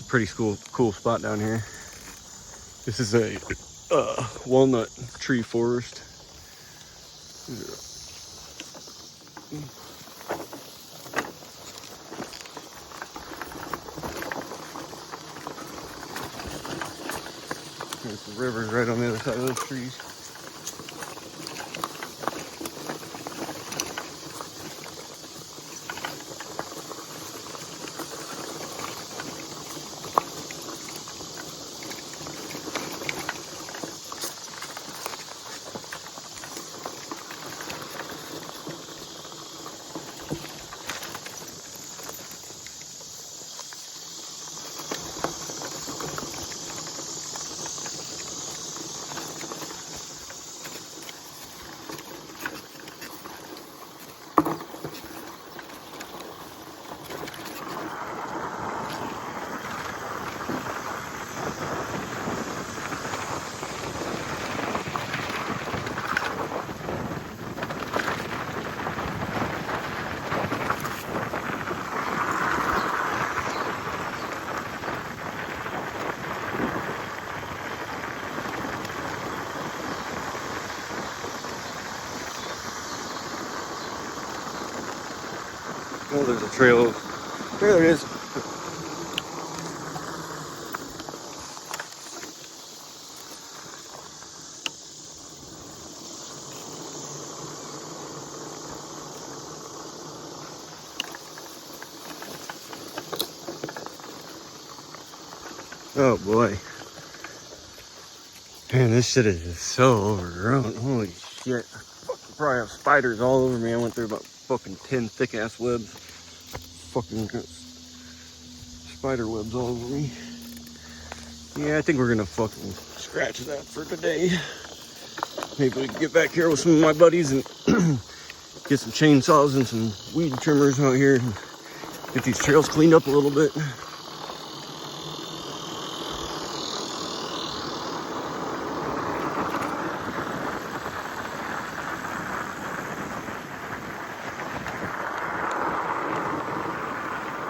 a pretty cool spot down here. This is a walnut tree forest. There's the river right on the other side of those trees. Oh, there's a trail. There it is. Oh boy. Man, this shit is just so overgrown. Holy shit. I probably have spiders all over me. I went through about fucking 10 thick ass webs. Fucking got spider webs all over me. Yeah, I think we're gonna fucking scratch that for today. Maybe we can get back here with some of my buddies and get some chainsaws and some weed trimmers out here and get these trails cleaned up a little bit.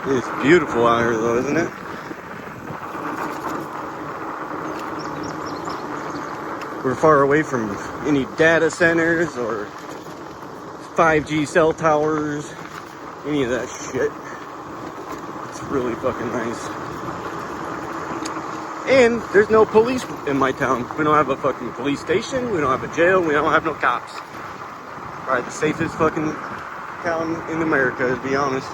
It's beautiful out here though, isn't it? We're far away from any data centers or 5G cell towers, any of that shit. It's really fucking nice. And there's no police in my town. We don't have a fucking police station, we don't have a jail, we don't have no cops. Probably the safest fucking town in America, to be honest.